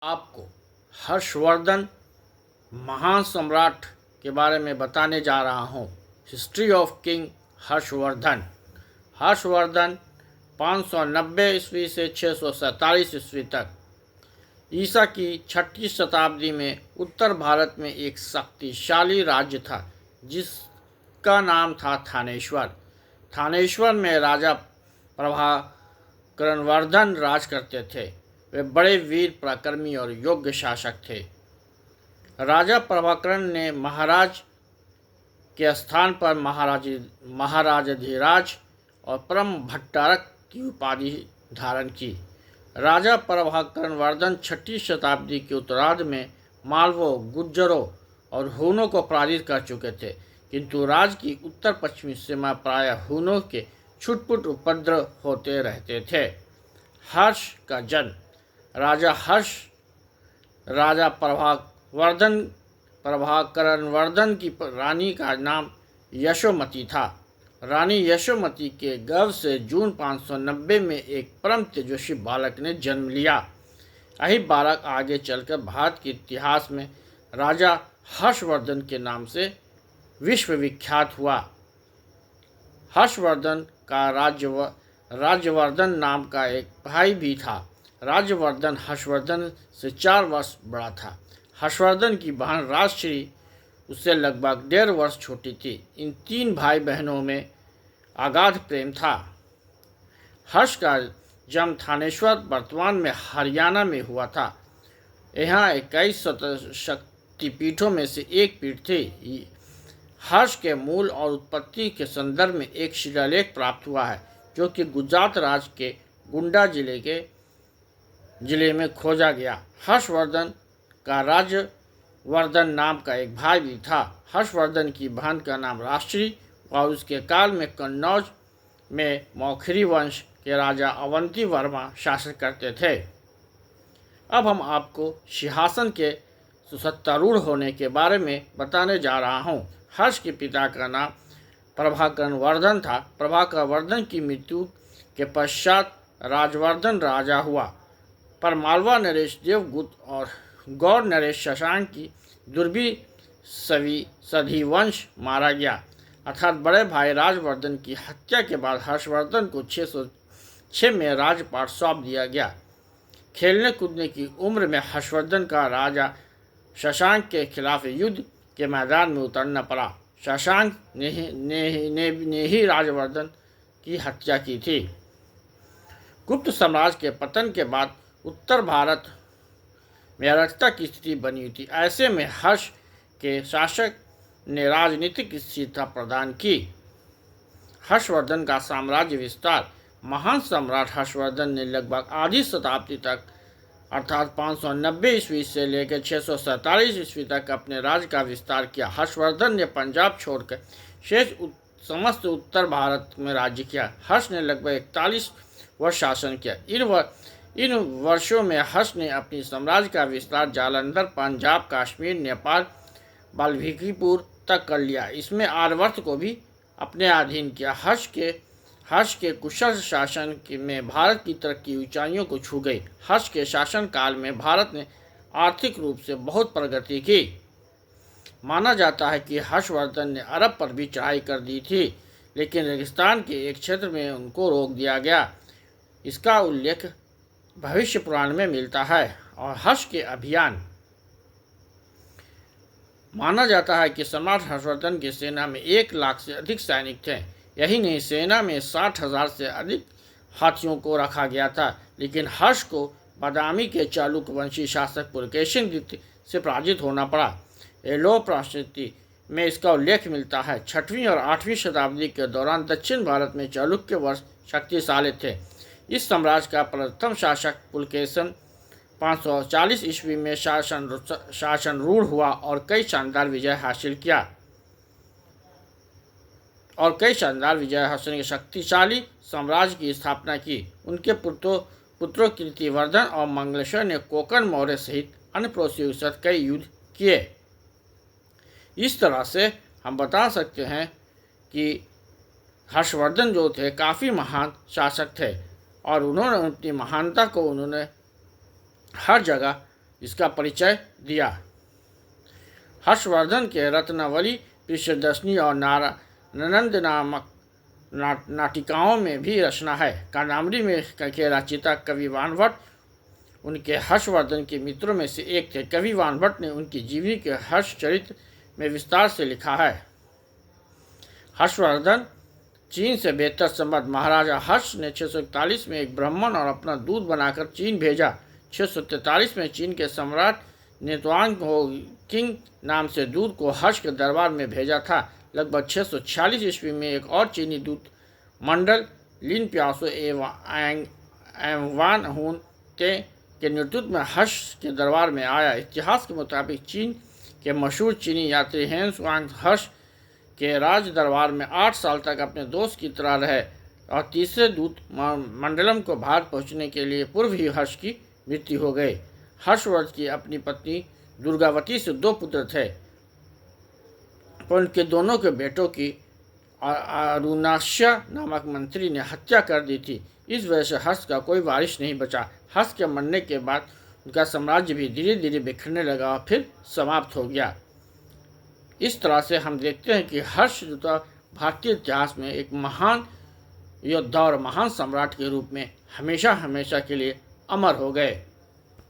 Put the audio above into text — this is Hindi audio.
आपको हर्षवर्धन महान सम्राट के बारे में बताने जा रहा हूँ। History of king Harshvardhan. Harshvardhan 590 ईस्वी से 647 ईस्वी तक ईसा की 6ठी शताब्दी में उत्तर भारत में एक शक्तिशाली राज्य था जिसका नाम था थानेश्वर। थानेश्वर में राजा प्रभाकरवर्धन राज करते थे। वे बड़े वीर पराक्रमी और योग्य शासक थे। राजा प्रभाकरण ने महाराज के स्थान पर महाराजाधिराज और परम भट्टारक की उपाधि धारण की। राजा प्रभाकरवर्धन 6ठी शताब्दी के उत्तरार्ध में मालवों, गुज्जरों और हूनों को पराजित कर चुके थे, किंतु राज्य की उत्तर पश्चिमी सीमा प्रायः हूनों के छुटपुट उपद्रव होते रहते थे। हर्ष का जन्म। राजा हर्ष राजा प्रभाकरवर्धन की रानी का नाम यशोमती था। रानी यशोमती के गर्भ से जून 590 में एक परम तेजस्वी बालक ने जन्म लिया। यही बालक आगे चलकर भारत के इतिहास में राजा हर्षवर्धन के नाम से विश्वविख्यात हुआ। हर्षवर्धन का राज्यवर्धन नाम का एक भाई भी था। राज्यवर्धन हर्षवर्धन से 4 वर्ष बड़ा था। हर्षवर्धन की बहन राजश्री उससे लगभग 1.5 वर्ष छोटी थी। इन 3 भाई बहनों में अगाध प्रेम था। हर्ष का जन्म थानेश्वर वर्तमान में हरियाणा में हुआ था। यहाँ 21 शक्तिपीठों में से एक पीठ थी। हर्ष के मूल और उत्पत्ति के संदर्भ में एक शिलालेख प्राप्त हुआ है जो कि गुजरात राज्य के गोंडा जिले में खोजा गया। हर्षवर्धन का राज्यवर्धन नाम का एक भाई भी था। हर्षवर्धन की बहन का नाम राजश्री और उसके काल में कन्नौज में मौखरी वंश के राजा अवंती वर्मा शासन करते थे। अब हम आपको सिंहासन के सुसत्तारूढ़ होने के बारे में बताने जा रहा हूँ। हर्ष के पिता का नाम प्रभाकरवर्धन था। प्रभाकरवर्धन की मृत्यु के पश्चात राजवर्धन राजा हुआ, पर मालवा नरेश देवगुप्त और गौड़ नरेश शशांक की दुर्बी सधी वंश मारा गया। अर्थात बड़े भाई राजवर्धन की हत्या के बाद हर्षवर्धन को 606 में राजपाट सौंप दिया गया। खेलने कूदने की उम्र में हर्षवर्धन का राजा शशांक के खिलाफ युद्ध के मैदान में उतरना पड़ा। शशांक ने ही राजवर्धन की हत्या की थी। गुप्त साम्राज्य के पतन के बाद उत्तर भारत में अराजकता की स्थिति बनी हुई थी। ऐसे में हर्ष के शासक ने राजनीतिक स्थिरता प्रदान की। हर्षवर्धन का साम्राज्य विस्तार। महान सम्राट हर्षवर्धन ने लगभग आधी शताब्दी तक अर्थात 590 ईस्वी से लेकर 647 ईस्वी तक अपने राज्य का विस्तार किया। हर्षवर्धन ने पंजाब छोड़कर शेष समस्त उत्तर भारत में राज्य किया। हर्ष ने लगभग 41 वर्ष शासन किया। इन वर्षों में हर्ष ने अपनी साम्राज्य का विस्तार जालंधर, पंजाब, कश्मीर, नेपाल, बाल्मीकिपुर तक कर लिया। इसमें आर्यावर्त को भी अपने अधीन किया। हर्ष के कुशल शासन में भारत की तरक्की ऊंचाइयों को छू गई। हर्ष के शासन काल में भारत ने आर्थिक रूप से बहुत प्रगति की। माना जाता है कि हर्षवर्धन ने अरब पर भी चढ़ाई कर दी थी, लेकिन रेगिस्तान के एक क्षेत्र में उनको रोक दिया गया। इसका उल्लेख भविष्य पुराण में मिलता है। और हर्ष के अभियान। माना जाता है कि सम्राट हर्षवर्धन की सेना में 1 लाख से अधिक सैनिक थे। यही नहीं, सेना में 60,000 से अधिक हाथियों को रखा गया था। लेकिन हर्ष को बादामी के चालुक्य वंशी शासक पुलकेशिन द्वितीय से पराजित होना पड़ा। एलो प्राशस्ति में इसका उल्लेख मिलता है। 6वीं और 8वीं शताब्दी के दौरान दक्षिण भारत में चालुक्य वंश शक्तिशाली थे। इस साम्राज्य का प्रथम शासक पुलकेशिन 540 ईस्वी में शासन रूढ़ हुआ और कई शानदार विजय हासिल किया। शक्तिशाली साम्राज्य की स्थापना की। उनके पुत्रों कीर्तिवर्धन और मंगलेश्वर ने कोकण मौर्य सहित अन्य पड़ोसियों के साथ कई युद्ध किए। इस तरह से हम बता सकते हैं कि हर्षवर्धन जो थे काफ़ी महान शासक थे और उन्होंने अपनी महानता को हर जगह इसका परिचय दिया। हर्षवर्धन के रत्नावली, प्रियदर्शिनी और नारायणानंद नामक नाटिकाओं में भी रचना है। कादम्बरी में के रचयिता कवि वानभट्ट उनके हर्षवर्धन के मित्रों में से एक थे। कवि वानभट्ट ने उनकी जीवनी के हर्ष चरित्र में विस्तार से लिखा है। हर्षवर्धन चीन से बेहतर संबंध। महाराजा हर्ष ने 641 में एक ब्राह्मण और अपना दूत बनाकर चीन भेजा। 643 में चीन के सम्राट नेतुआंग को किंग नाम से दूत को हर्ष के दरबार में भेजा था। लगभग 646 ईस्वी में एक और चीनी दूत मंडल लिन प्यासो एवं वान हुन के नेतृत्व में हर्ष के दरबार में आया। इतिहास के मुताबिक चीन के मशहूर चीनी यात्री हेन सुआंग हर्ष के राज दरबार में 8 साल तक अपने दोस्त की तरह रहे और तीसरे दूत मंडलम को भारत पहुंचने के लिए पूर्व ही हर्ष की मृत्यु हो गई। हर्षवर्धन की अपनी पत्नी दुर्गावती से 2 पुत्र थे, पर उनके दोनों के बेटों की अरुणाश्य नामक मंत्री ने हत्या कर दी थी। इस वजह से हर्ष का कोई वारिस नहीं बचा। हर्ष के मरने के बाद उनका साम्राज्य भी धीरे धीरे बिखरने लगा और फिर समाप्त हो गया। इस तरह से हम देखते हैं कि हर्ष जो था भारतीय इतिहास में एक महान योद्धा और महान सम्राट के रूप में हमेशा हमेशा के लिए अमर हो गए।